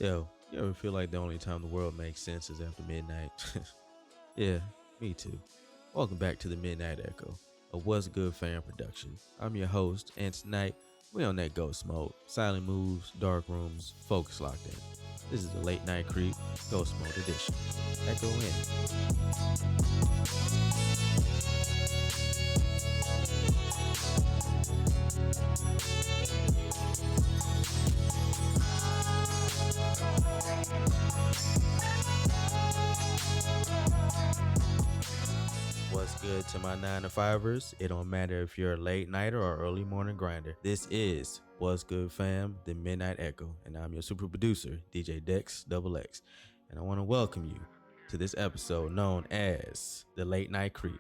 Yo, you ever feel like the only time the world makes sense is after midnight? Yeah, me too. Welcome back to the Midnight Echo, a What's Good fan production. I'm your host, and tonight we on that ghost mode. Silent moves, dark rooms, focus locked in. This is the Late Night Creep Ghost Mode edition. Echo in. What's good to my 9 to 5ers? It don't matter if you're a late nighter or early morning grinder. This is What's Good Fam, the Midnight Echo, and I'm your super producer, DJ Dex Double X. And I want to welcome you to this episode known as the Late Night Creep,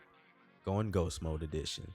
Going Ghost Mode edition.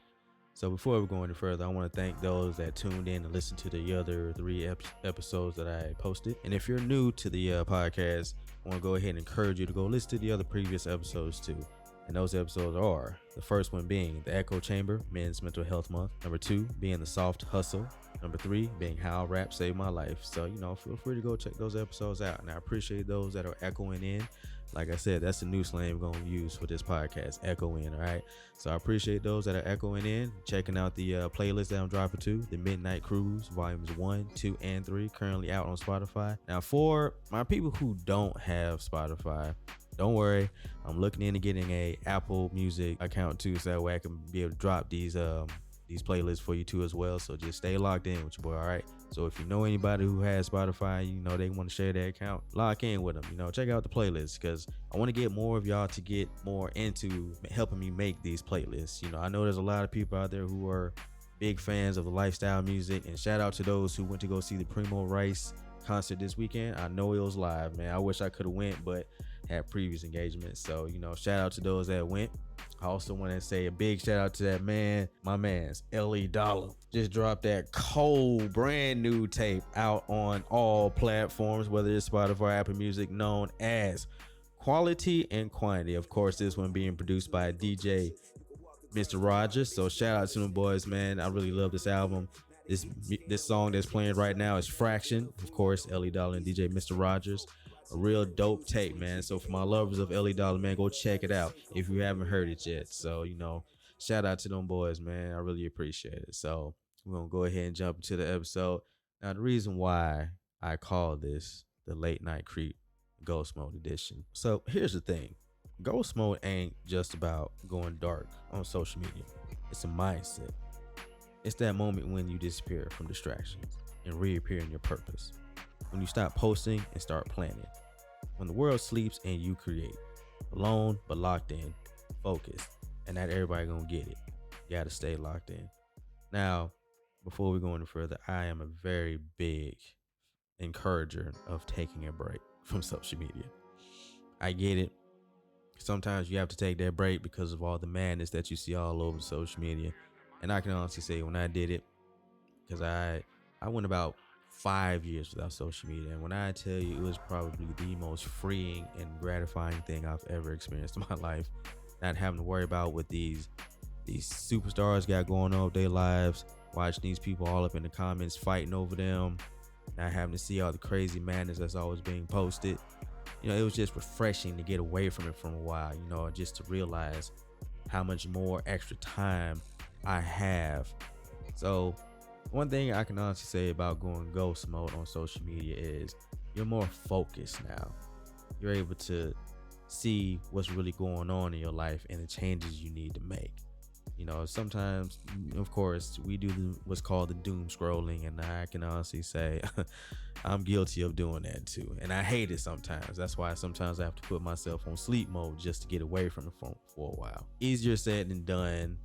So before we go any further, I want to thank those that tuned in and listened to the other three episodes that I posted. And if you're new to the podcast, I want to go ahead and encourage you to go listen to the other previous episodes too. And those episodes are the first one being the Echo Chamber, Men's Mental Health Month. Number 2 being the Soft Hustle. Number 3 being How Rap Saved My Life. So, feel free to go check those episodes out. And I appreciate those that are echoing in. Like I said, that's the new slang we're going to use for this podcast, echo in, all right? So I appreciate those that are echoing in, checking out the playlist that I'm dropping to, the Midnight Cruise, volumes 1, 2, and 3, currently out on Spotify. Now, for my people who don't have Spotify, don't worry, I'm looking into getting a Apple Music account too, so that way I can be able to drop these playlists for you too as well. So just stay locked in with your boy, all right? So if you know anybody who has Spotify, they want to share their account, lock in with them. Check out the playlist because I want to get more of y'all to get more into helping me make these playlists. I know there's a lot of people out there who are big fans of the lifestyle music, and shout out to those who went to go see the Primo Rice concert this weekend. I know it was live, man. I wish I could have went, but had previous engagements. So, shout out to those that went. I also want to say a big shout out to that man, my man's Ellie Dollar. Just dropped that cold, brand new tape out on all platforms, whether it's Spotify or Apple Music, known as Quality and Quantity. Of course, this one being produced by DJ Mr. Rogers. So shout out to them boys, man. I really love this album. This song that's playing right now is Fraction. Of course, Ellie Dollar and DJ Mr. Rogers. A real dope tape, man. So for my lovers of Ellie Dollar, man, go check it out if you haven't heard it yet. So, shout out to them boys, man. I really appreciate it. So we're going to go ahead and jump into the episode. Now, the reason why I call this the Late Night Creep Ghost Mode edition. So here's the thing. Ghost mode ain't just about going dark on social media. It's a mindset. It's that moment when you disappear from distractions and reappear in your purpose. When you stop posting and start planning. When the world sleeps and you create. Alone but locked in, focused, and not everybody gonna get it. You gotta stay locked in. Now, before we go any further, I am a very big encourager of taking a break from social media. I get it. Sometimes you have to take that break because of all the madness that you see all over social media. And I can honestly say when I did it, because I went about 5 years without social media, and when I tell you it was probably the most freeing and gratifying thing I've ever experienced in my life, not having to worry about what these superstars got going on with their lives, watching these people all up in the comments fighting over them, not having to see all the crazy madness that's always being posted. It was just refreshing to get away from it for a while, just to realize how much more extra time I have. So one thing I can honestly say about going ghost mode on social media is you're more focused now. You're able to see what's really going on in your life and the changes you need to make. Sometimes, of course, we do what's called the doom scrolling, and I can honestly say I'm guilty of doing that too. And I hate it sometimes. That's why sometimes I have to put myself on sleep mode just to get away from the phone for a while. Easier said than done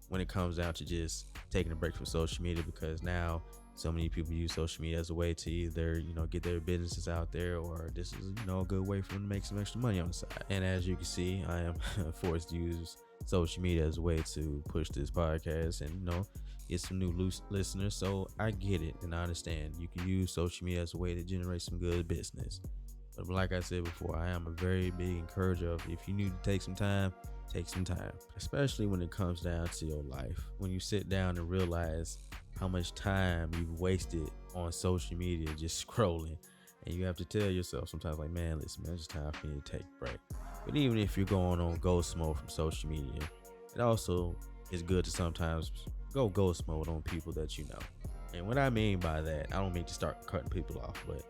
when it comes down to just taking a break from social media, because now so many people use social media as a way to either, get their businesses out there, or this is, a good way for them to make some extra money on the side. And as you can see, I am forced to use social media as a way to push this podcast and, get some new listeners. So I get it and I understand you can use social media as a way to generate some good business. But like I said before, I am a very big encourager of, if you need to take some time, especially when it comes down to your life. When you sit down and realize how much time you've wasted on social media just scrolling And you have to tell yourself sometimes, like, man, listen, man, it's just time for me to take a break. But even if you're going on ghost mode from social media, it also is good to sometimes go ghost mode on people that you know. And what I mean by that, I don't mean to start cutting people off, but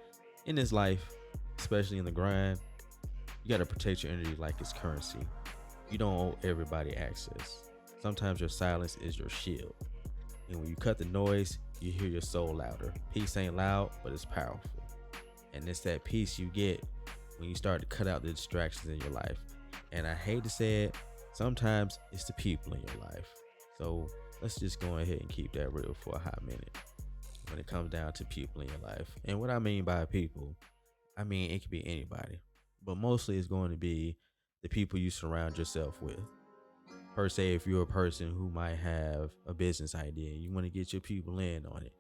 in this life, especially in the grind, you got to protect your energy like it's currency. You don't owe everybody access. Sometimes your silence is your shield. And when you cut the noise, you hear your soul louder. Peace ain't loud, but it's powerful. And it's that peace you get when you start to cut out the distractions in your life. And I hate to say it, sometimes it's the people in your life. So let's just go ahead and keep that real for a hot minute when it comes down to people in your life. And what I mean by people, I mean it could be anybody, but mostly it's going to be the people you surround yourself with. Per se, if you're a person who might have a business idea, you want to get your people in on it,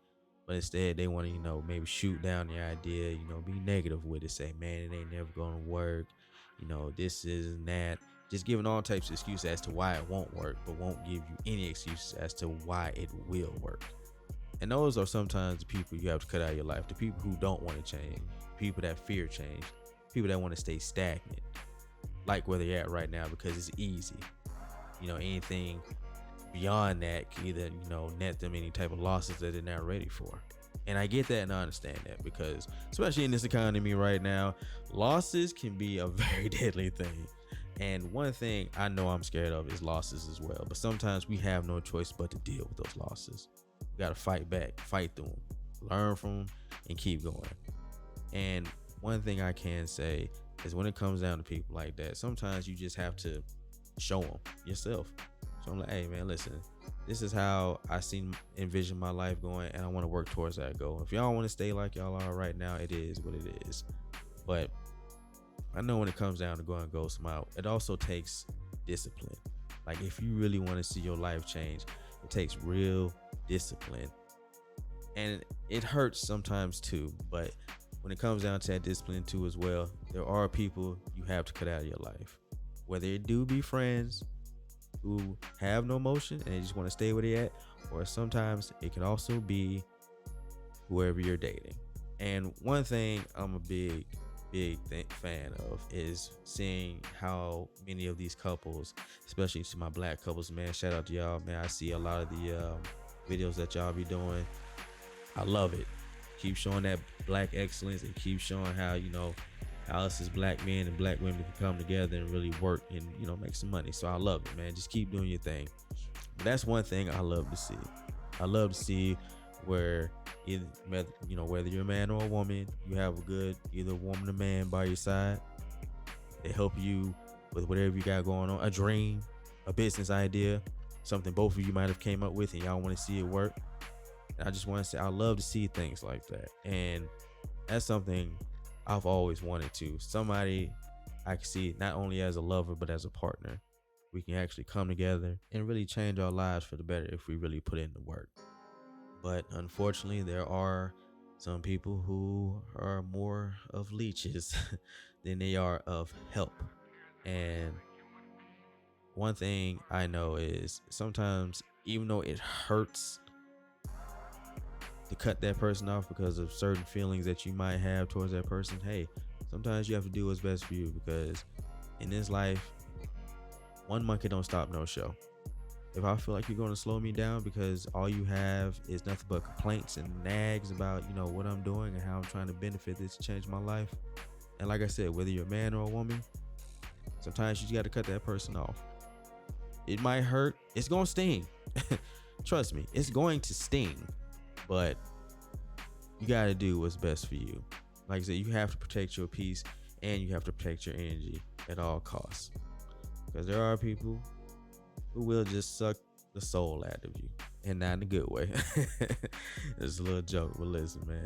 but instead they want to, maybe shoot down the idea, be negative with it, say, man, it ain't never going to work, this is and that, just giving all types of excuses as to why it won't work, but won't give you any excuses as to why it will work. And those are sometimes the people you have to cut out of your life, the people who don't want to change, people that fear change, people that want to stay stagnant, like where they're at right now because it's easy. Anything beyond that can either, net them any type of losses that they're not ready for. And I get that and I understand that because especially in this economy right now, losses can be a very deadly thing. And one thing I know I'm scared of is losses as well. But sometimes we have no choice but to deal with those losses. We got to fight back, fight through them, learn from them, and keep going. And one thing I can say is when it comes down to people like that, sometimes you just have to show them yourself. So I'm like, hey man, listen, this is how I envision my life going, and I want to work towards that goal. If y'all want to stay like y'all are right now, it is what it is. But I know when it comes down to going ghost mode, it also takes discipline. Like if you really want to see your life change, it takes real discipline. And it hurts sometimes too, but when it comes down to that discipline too as well, there are people you have to cut out of your life. Whether it do be friends who have no emotion and they just want to stay where they at, or sometimes it can also be whoever you're dating. And one thing I'm a big fan of is seeing how many of these couples, especially to my black couples, man, shout out to y'all, man. I see a lot of the videos that y'all be doing. I love it. Keep showing that black excellence and keep showing how, how us as black men and black women can come together and really work and, make some money. So I love it, man. Just keep doing your thing. But that's one thing I love to see. I love to see where whether you're a man or a woman, you have a good either woman or man by your side. They help you with whatever you got going on, a dream, a business idea, something both of you might have came up with and y'all want to see it work. And I just want to say I love to see things like that. And that's something I've always wanted to. Somebody I can see not only as a lover, but as a partner. We can actually come together and really change our lives for the better if we really put in the work. But unfortunately, there are some people who are more of leeches than they are of help. And one thing I know is sometimes, even though it hurts to cut that person off because of certain feelings that you might have towards that person, hey, sometimes you have to do what's best for you, because in this life, one monkey don't stop no show. If I feel like you're going to slow me down because all you have is nothing but complaints and nags about, what I'm doing and how I'm trying to benefit this to change my life. And like I said, whether you're a man or a woman, sometimes you just got to cut that person off. It might hurt. It's going to sting. Trust me, it's going to sting. But you got to do what's best for you. Like I said, you have to protect your peace and you have to protect your energy at all costs. Because there are people who will just suck the soul out of you, and not in a good way. It's a little joke, but listen, man.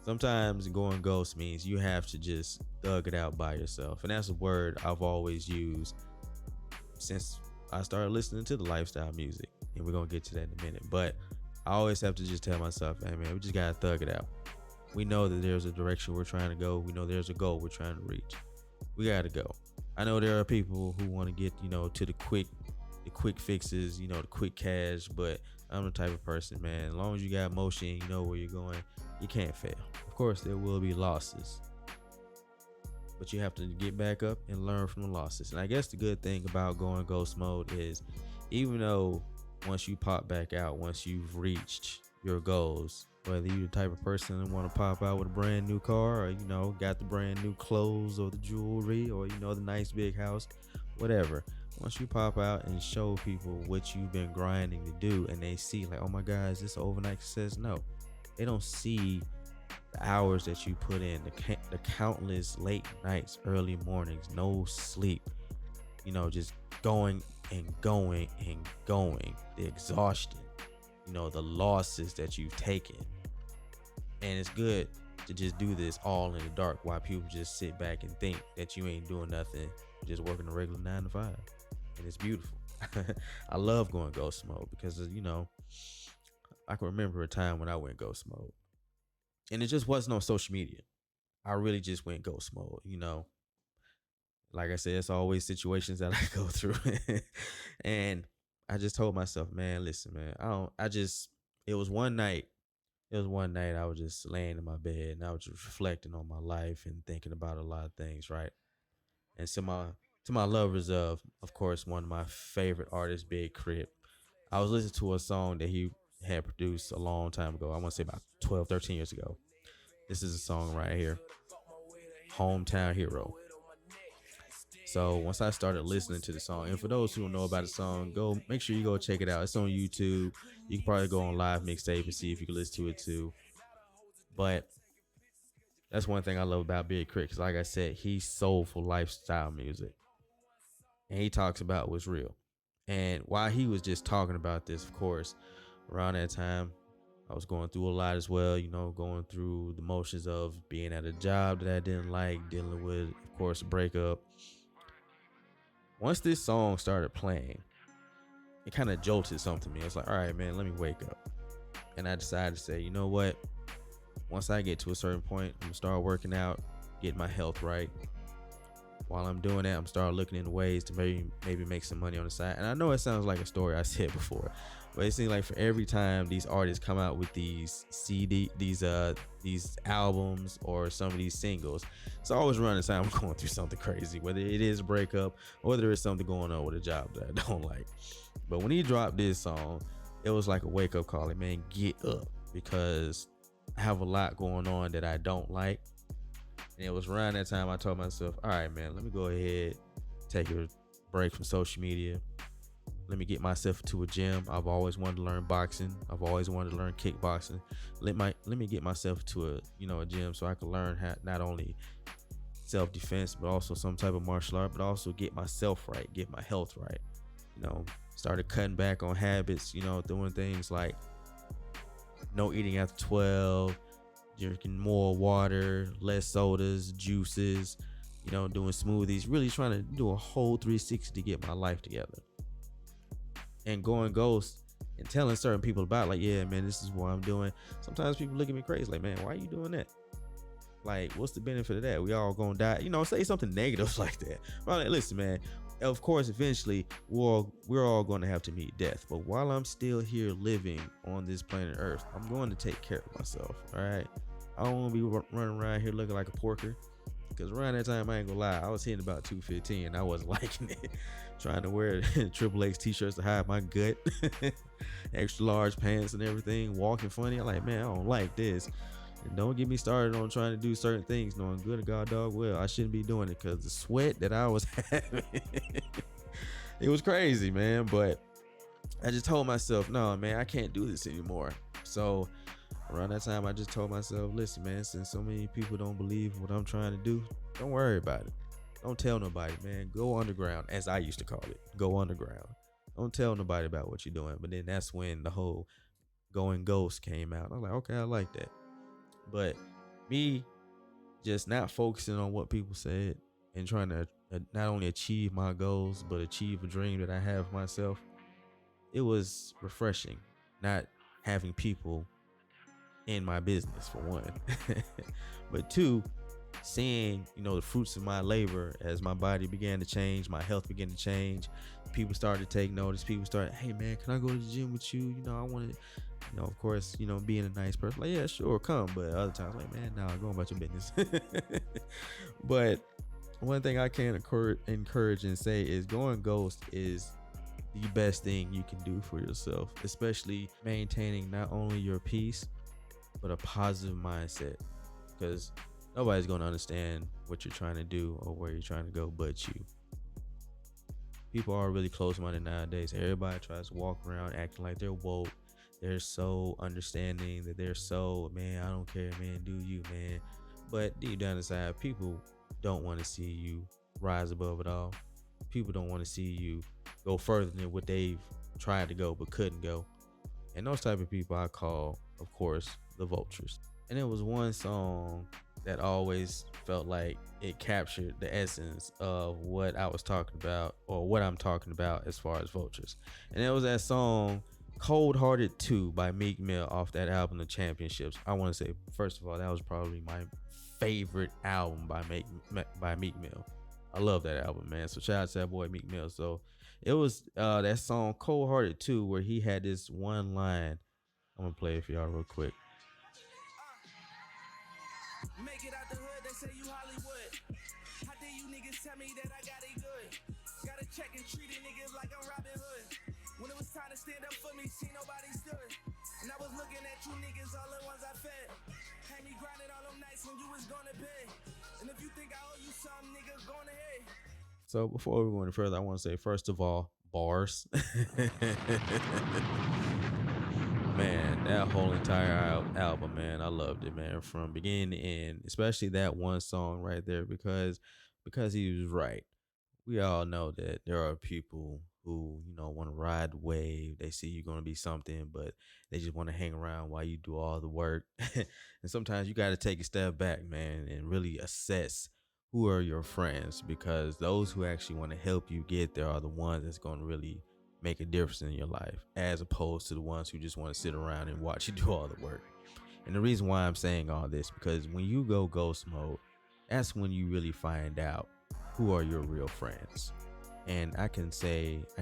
Sometimes going ghost means you have to just thug it out by yourself. And that's a word I've always used since I started listening to the lifestyle music. And we're going to get to that in a minute. But I always have to just tell myself, hey, man, we just got to thug it out. We know that there's a direction we're trying to go. We know there's a goal we're trying to reach. We got to go. I know there are people who want to get, to the quick fixes, the quick cash, but I'm the type of person, man, as long as you got motion, you know where you're going, you can't fail. Of course, there will be losses, but you have to get back up and learn from the losses. And I guess the good thing about going ghost mode is, even though once you pop back out, once you've reached your goals, whether you're the type of person that want to pop out with a brand new car, or got the brand new clothes or the jewelry, or the nice big house, whatever. Once you pop out and show people what you've been grinding to do, and they see like, oh my God, is this overnight success? No, they don't see the hours that you put in, the countless late nights, early mornings, no sleep, just going and going and going, the exhaustion, the losses that you've taken. And it's good to just do this all in the dark while people just sit back and think that you ain't doing nothing, just working a regular 9 to 5. And it's beautiful. I love going ghost mode because, I can remember a time when I went ghost mode. And it just wasn't on social media. I really just went ghost mode, Like I said, it's always situations that I go through. And I just told myself, man, listen, man, it was one night. I was just laying in my bed and I was just reflecting on my life and thinking about a lot of things, right? And to my lovers of course, one of my favorite artists, Big Crip, I was listening to a song that he had produced a long time ago. I want to say about 12, 13 years ago. This is a song right here, Hometown Hero. So once I started listening to the song, and for those who don't know about the song, make sure you go check it out. It's on YouTube. You can probably go on Live Mixtape and see if you can listen to it too. But that's one thing I love about Big Crit, because like I said, he's soulful lifestyle music. And he talks about what's real. And while he was just talking about this, of course, around that time, I was going through a lot as well, going through the motions of being at a job that I didn't like, dealing with, of course, a breakup. Once this song started playing, it kind of jolted something to me. I was like, all right, man, let me wake up. And I decided to say, you know what? Once I get to a certain point, I'm gonna start working out, get my health right. While I'm doing that, I'm starting looking into ways to maybe make some money on the side. And I know it sounds like a story I said before, but it seems like for every time these artists come out with these these albums or some of these singles, it's always around the time I'm going through something crazy, whether it is a breakup or whether it's something going on with a job that I don't like. But when he dropped this song, it was like a wake up call. Like, man, get up, because I have a lot going on that I don't like. And it was around that time I told myself, all right, man, let me go ahead, take a break from social media. Let me get myself to a gym. I've always wanted to learn boxing. I've always wanted to learn kickboxing. Let me get myself to a gym so I can learn how not only self-defense, but also some type of martial art, but also get myself right, get my health right. Started cutting back on habits, doing things like no eating after 12, drinking more water, less sodas, juices, doing smoothies, really trying to do a whole 360 to get my life together. And going ghost and telling certain people about, like, yeah, man, this is what I'm doing. Sometimes people look at me crazy, like, man, why are you doing that? Like, what's the benefit of that? We all gonna die, say something negative like that. But I'm like, listen, man, of course, eventually we're all going to have to meet death. But while I'm still here living on this planet Earth, I'm going to take care of myself. All right. I don't want to be running around here looking like a porker, because around that time, I ain't gonna lie, I was hitting about 215 and I wasn't liking it. Trying to wear triple X t-shirts to hide my gut, extra large pants and everything, walking funny. I'm like, man, I don't like this. And don't get me started on trying to do certain things knowing good to God dog well I shouldn't be doing it, because the sweat that I was having, it was crazy, man. But I just told myself, no, man, I can't do this anymore. So around that time, I just told myself, listen, man, since so many people don't believe what I'm trying to do, don't worry about it. Don't tell nobody, man. Go underground, as I used to call it. Go underground. Don't tell nobody about what you're doing. But then that's when the whole going ghost came out. I was like, okay, I like that. But me just not focusing on what people said and trying to not only achieve my goals, but achieve a dream that I have myself, it was refreshing not having people in my business, for one. But two, seeing, the fruits of my labor as my body began to change, my health began to change. People started to take notice. People started, hey man, can I go to the gym with you? I want to, of course, being a nice person, like, yeah, sure, come. But other times, like, man, nah, go about your business. But one thing I can encourage and say is going ghost is the best thing you can do for yourself, especially maintaining not only your peace, but a positive mindset. Because nobody's going to understand what you're trying to do or where you're trying to go but you. People are really close-minded nowadays. Everybody tries to walk around acting like they're woke. They're so understanding that they're so, man, I don't care, man, do you, man. But deep down inside, people don't want to see you rise above it all. People don't want to see you go further than what they've tried to go but couldn't go. And those type of people I call, of course, the vultures. And it was one song that always felt like it captured the essence of what I was talking about, or what I'm talking about as far as vultures. And it was that song Cold Hearted 2 by Meek Mill off that album The Championships. I want to say, first of all, that was probably my favorite album by Meek Mill. I love that album, man. So shout out to that boy Meek Mill. So it was that song Cold Hearted 2 where he had this one line. I'm gonna play it for y'all real quick. Make it out the hood, they say you Hollywood. How dare you niggas tell me that I got it good? Gotta check and treat it niggas like I'm Robin Hood. When it was time to stand up for me, see nobody stood. And I was looking at you niggas, all the ones I fed. Had me grinding all them nights when you was gonna bed. And if you think I owe you something, nigga, go on ahead. So before we go any further, I want to say, first of all, bars. Man, that whole entire album, man, I loved it, man, from beginning to end, especially that one song right there, because he was right. We all know that there are people who, want to ride the wave. They see you're going to be something, but they just want to hang around while you do all the work. And sometimes you got to take a step back, man, and really assess who are your friends, because those who actually want to help you get there are the ones that's going to really make a difference in your life, as opposed to the ones who just want to sit around and watch you do all the work. And the reason why I'm saying all this, because when you go ghost mode, that's when you really find out who are your real friends. And I can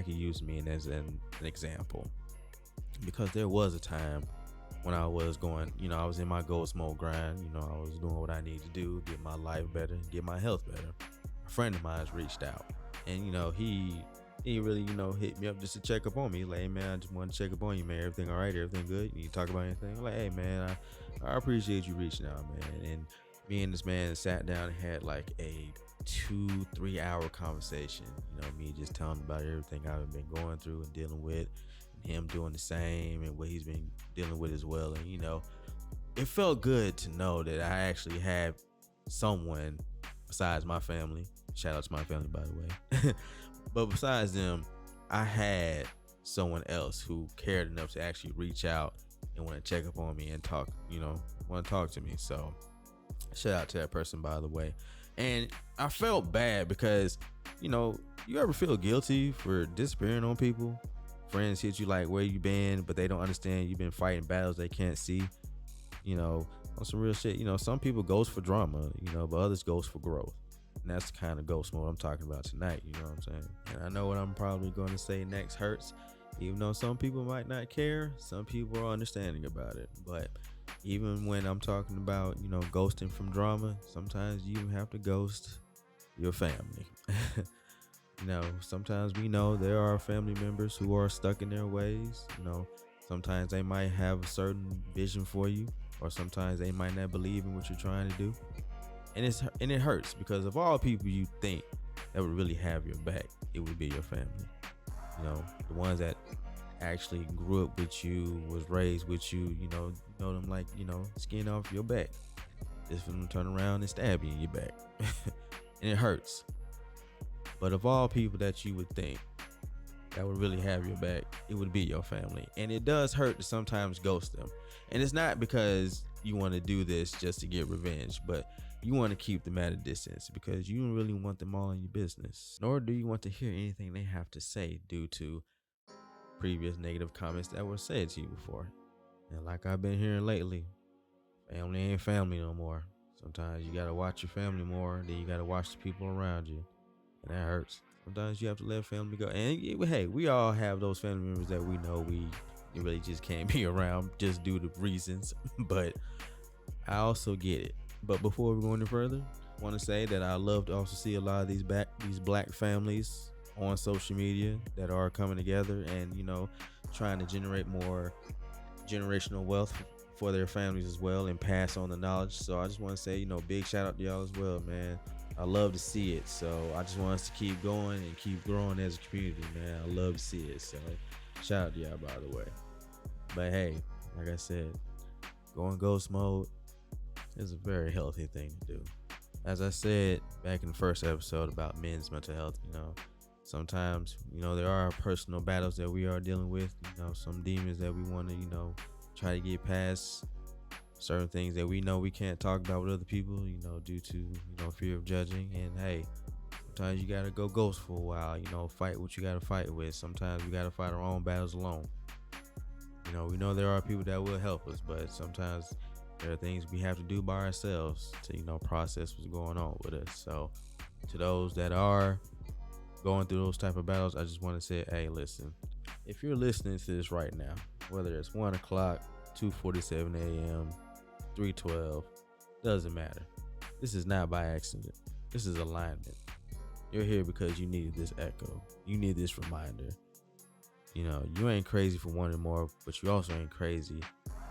use me as an example, because there was a time when I was going, I was in my ghost mode grind. I was doing what I need to do, get my life better, get my health better. A friend of mine reached out, and he really, hit me up just to check up on me. He's like, hey man, I just wanted to check up on you, man. Everything all right? Everything good? You need to talk about anything? I'm like, hey man, I appreciate you reaching out, man. And me and this man sat down and had like a 2-3 hour conversation. Me just telling him about everything I've been going through and dealing with, and him doing the same, and what he's been dealing with as well. And it felt good to know that I actually had someone besides my family. Shout out to my family, by the way. But besides them, I had someone else who cared enough to actually reach out and want to check up on me and talk, want to talk to me. So shout out to that person, by the way. And I felt bad because, you ever feel guilty for disappearing on people? Friends hit you like, where you been? But they don't understand you've been fighting battles they can't see. On some real shit. Some people ghost for drama, but others ghost for growth. And that's the kind of ghost mode I'm talking about tonight. You know what I'm saying? And I know what I'm probably going to say next hurts. Even though some people might not care, some people are understanding about it. But even when I'm talking about, ghosting from drama, sometimes you have to ghost your family. Sometimes we know there are family members who are stuck in their ways. Sometimes they might have a certain vision for you, or sometimes they might not believe in what you're trying to do. And it hurts, because of all people you think that would really have your back, it would be your family. The ones that actually grew up with you, was raised with you, know them like, skin off your back, just for them to turn around and stab you in your back. And it hurts. But of all people that you would think that would really have your back, it would be your family. And it does hurt to sometimes ghost them. And it's not because you want to do this just to get revenge, but you want to keep them at a distance because you don't really want them all in your business, nor do you want to hear anything they have to say due to previous negative comments that were said to you before. And like I've been hearing lately, family ain't family no more. Sometimes you gotta watch your family more than you gotta watch the people around you, and that hurts. Sometimes you have to let family go. And hey, we all have those family members that we know we really just can't be around just due to reasons. But I also get it. But before we go any further, I want to say that I love to also see a lot of these black families on social media that are coming together and trying to generate more generational wealth for their families as well and pass on the knowledge. So I just want to say, big shout out to y'all as well, man. I love to see it. So I just want us to keep going and keep growing as a community, man. I love to see it. So shout out to y'all, by the way. But hey, like I said, going ghost mode is a very healthy thing to do. As I said back in the first episode about men's mental health, sometimes, there are personal battles that we are dealing with, some demons that we want to, try to get past, certain things that we know we can't talk about with other people, due to, fear of judging. And hey, sometimes you got to go ghost for a while, fight what you got to fight with. Sometimes we got to fight our own battles alone. We know there are people that will help us, but sometimes there are things we have to do by ourselves to, process what's going on with us. So to those that are going through those type of battles, I just want to say, hey, listen, if you're listening to this right now, whether it's 1 o'clock, 2:47 a.m., 3:12, doesn't matter. This is not by accident. This is alignment. You're here because you needed this echo. You need this reminder. You ain't crazy for wanting more, but you also ain't crazy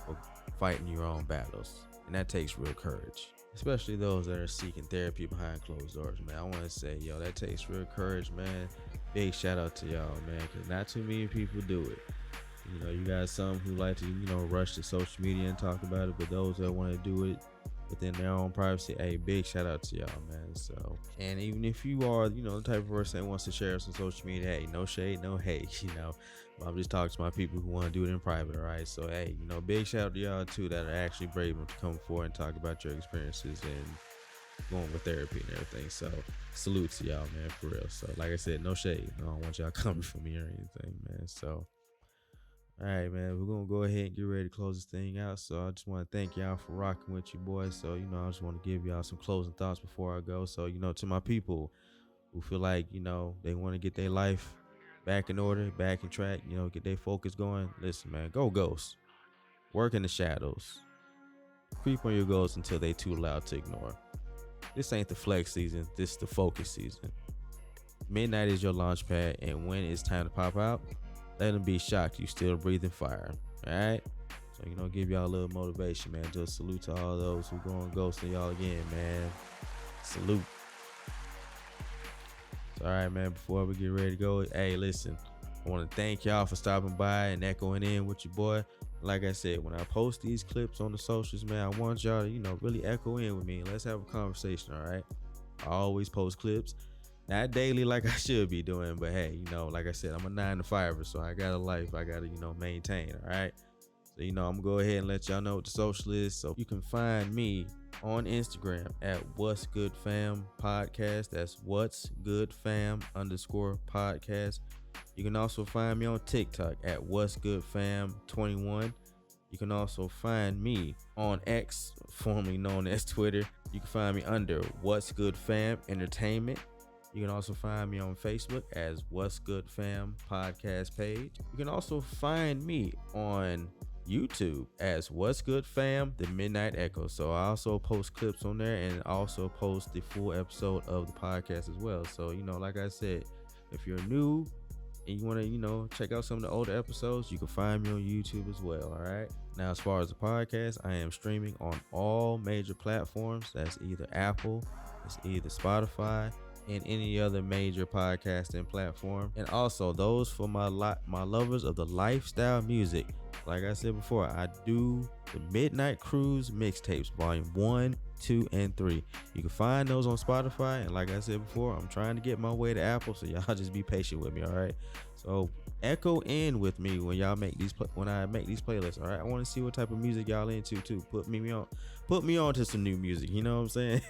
for fighting your own battles. And that takes real courage, especially those that are seeking therapy behind closed doors, man. I want to say, that takes real courage, man. Big shout out to y'all, man, because not too many people do it. You got some who like to, rush to social media and talk about it, but those that want to do it within their own privacy, hey, big shout out to y'all, man. So, and even if you are, the type of person that wants to share us on social media, hey, no shade, no hate, I'm just talking to my people who want to do it in private, all right? So, hey, big shout out to y'all too that are actually brave enough to come forward and talk about your experiences and going with therapy and everything. So, salute to y'all, man, for real. So, like I said, no shade. I don't want y'all coming for me or anything, man. So, all right, man, we're going to go ahead and get ready to close this thing out. So I just want to thank y'all for rocking with you, boys. So, I just want to give y'all some closing thoughts before I go. So, to my people who feel like, they want to get their life back in order, back in track, get their focus going. Listen, man, go ghost. Work in the shadows. Creep on your goals until they too loud to ignore. This ain't the flex season. This is the focus season. Midnight is your launch pad, and when it's time to pop out, let them be shocked you still breathing fire. All right? So, give y'all a little motivation, man. Just salute to all those who going ghosting y'all again, man. Salute. So, all right, man, before we get ready to go, hey, listen, I want to thank y'all for stopping by and echoing in with your boy. Like I said, when I post these clips on the socials, man, I want y'all to, really echo in with me. Let's have a conversation, all right? I always post clips. Not daily like I should be doing, but hey, like I said, I'm a 9-to-5er, so I got a life I got to, maintain, all right? So, I'm going to go ahead and let y'all know what the social is. So you can find me on Instagram at What's Good Fam Podcast. That's What's Good Fam _podcast. You can also find me on TikTok at What's Good Fam 21. You can also find me on X, formerly known as Twitter. You can find me under What's Good Fam Entertainment. You can also find me on Facebook as What's Good Fam Podcast page. You can also find me on YouTube as What's Good Fam The Midnight Echo. So I also post clips on there and also post the full episode of the podcast as well. So, like I said, if you're new and you want to, check out some of the older episodes, you can find me on YouTube as well. All right. Now, as far as the podcast, I am streaming on all major platforms. That's either Apple, it's either Spotify, and any other major podcasting platform. And also those for my lovers of the lifestyle music. Like I said before, I do the Midnight Cruise mixtapes, volume 1, 2, and 3. You can find those on Spotify. And like I said before, I'm trying to get my way to Apple, so y'all just be patient with me, all right? So echo in with me when y'all make these when I make these playlists, all right? I want to see what type of music y'all into too. Put me on to some new music, you know what I'm saying?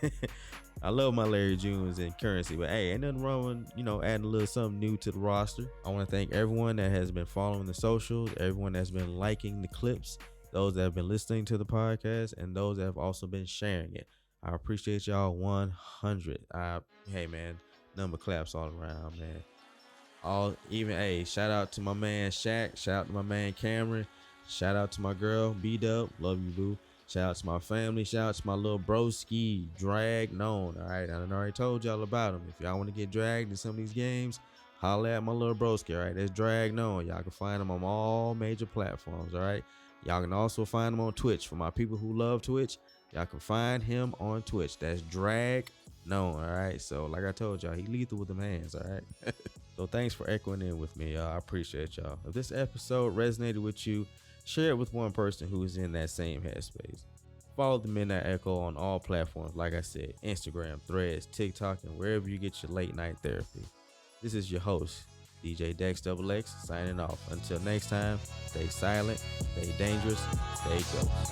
I love my Larry Junes and Currency, but hey, ain't nothing wrong with, adding a little something new to the roster. I want to thank everyone that has been following the socials, everyone that's been liking the clips, those that have been listening to the podcast, and those that have also been sharing it. I appreciate y'all 100. Hey man, number claps all around, man. All even hey, shout out to my man Shaq, shout out to my man Cameron, shout out to my girl B Dub, love you boo. Shout out to my family, shout out to my little broski, drag known. All right, I done already told y'all about him. If y'all want to get dragged in some of these games, holla at my little broski. All right, that's drag known. Y'all can find him on all major platforms. All right, y'all can also find him on Twitch. For my people who love Twitch, y'all can find him on Twitch. That's drag known. All right, so like I told y'all, he lethal with them hands. All right. So thanks for echoing in with me, y'all. I appreciate y'all. If this episode resonated with you, share it with one person who is in that same headspace. Follow the Midnight Echo on all platforms, like I said, Instagram, Threads, TikTok, and wherever you get your late night therapy. This is your host, DJ Dex XX, signing off. Until next time, stay silent, stay dangerous, stay close.